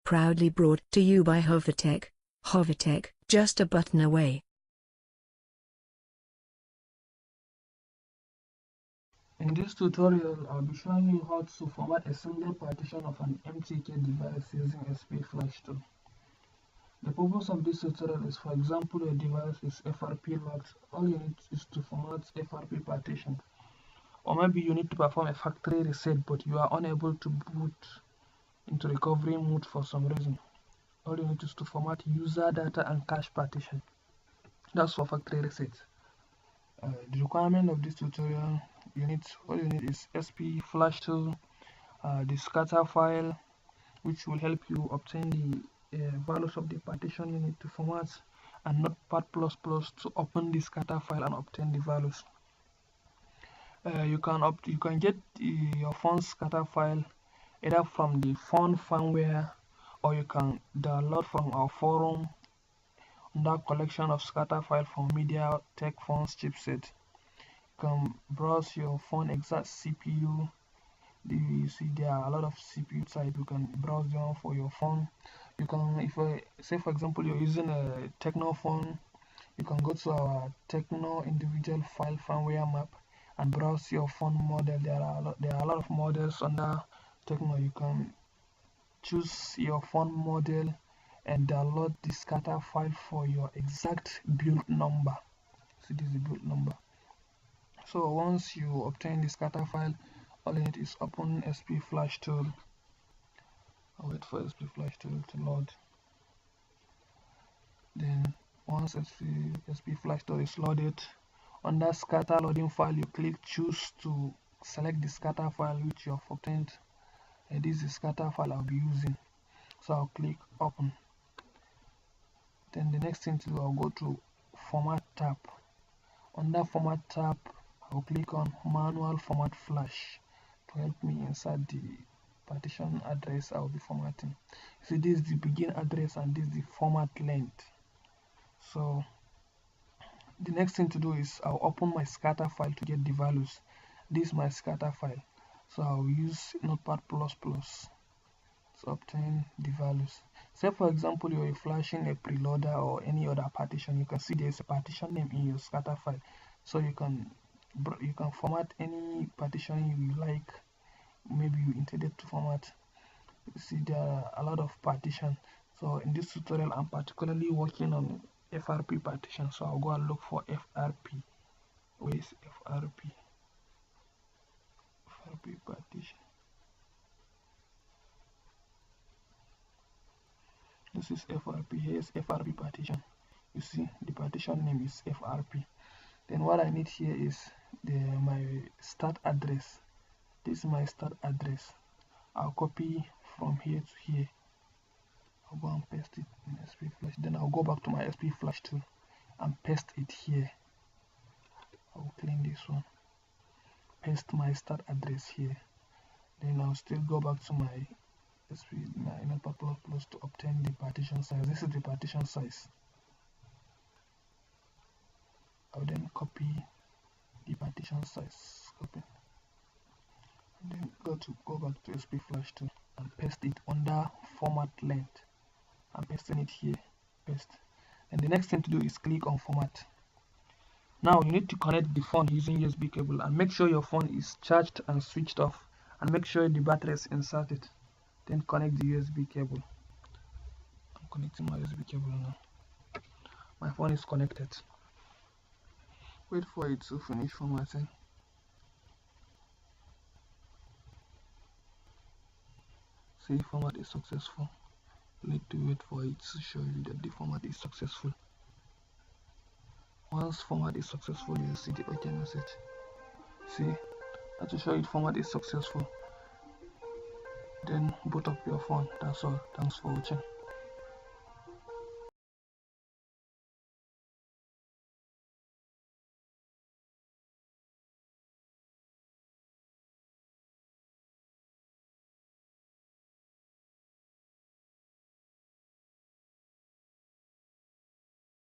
proudly brought to you by Hovertech. Hovertech, just a button away. In this tutorial, I'll be showing you how to format a single partition of an MTK device using SP Flash tool. The purpose of this tutorial is, for example, your device is FRP locked. All you need is to format FRP partition. Or maybe you need to perform a factory reset, but you are unable to boot into recovery mode for some reason. All you need is to format user data and cache partition. That's for factory reset. The requirement of this tutorial, all you need is SP Flash tool, the scatter file, which will help you obtain the values of the partition you need to format, and Notepad++ to open the scatter file and obtain the values. You can get your phone scatter file either from the phone firmware, or you can download from our forum under collection of scatter file from Mediatek phones chipset. You can browse your phone exact CPU. You see there are a lot of CPU type. You can browse them for your phone. You can, if say for example you're using a Tecno phone, you can go to our Tecno individual file firmware map and browse your phone model. There are a lot of models under Tecno. You can choose your phone model and download the scatter file for your exact build number. So this is the build number. So once you obtain the scatter file, all you need is open SP Flash tool. I'll wait for SP Flash tool to load. Then once SP Flash tool is loaded, under scatter loading file, you click choose to select the scatter file which you have obtained. And this is the scatter file I'll be using. So I'll click open. Then the next thing to do, I'll go to format tab. Under format tab, I'll click on manual format flash to help me insert the partition address I'll be formatting. See, this is the begin address and this is the format length. So the next thing to do is I'll open my scatter file to get the values. This is my scatter file. So I'll use Notepad++ to obtain the values. Say for example you're flashing a preloader or any other partition, you can see there's a partition name in your scatter file. So you can format any partition you like, maybe you intended to format. You see there are a lot of partitions. So in this tutorial I'm particularly working on FRP partition, so I'll go and look for FRP. Where is FRP? FRP partition. This is FRP. Here's FRP partition. You see the partition name is FRP. Then what I need here is my start address. This is my start address. I'll copy from here to here. I'll go and paste it in SP Flash. Then I'll go back to my SP Flash tool and paste it here. I'll clean this one. Paste my start address here. Then I'll still go back to my Notepad++ to obtain the partition size. This is the partition size. I'll then copy the partition size. Copy. And then go back to SP Flash tool and paste it under format length. I'm pasting it here. Paste. And the next thing to do is click on format. Now you need to connect the phone using USB cable and make sure your phone is charged and switched off, and make sure the battery is inserted. Then connect the USB cable. I'm connecting my USB cable now. My phone is connected. Wait for it to finish formatting. See, format is successful. You need to wait for it to show you that the format is successful. Once format is successful, you'll see the OK message. See, that to show you format is successful. Then boot up your phone. That's all. Thanks for watching.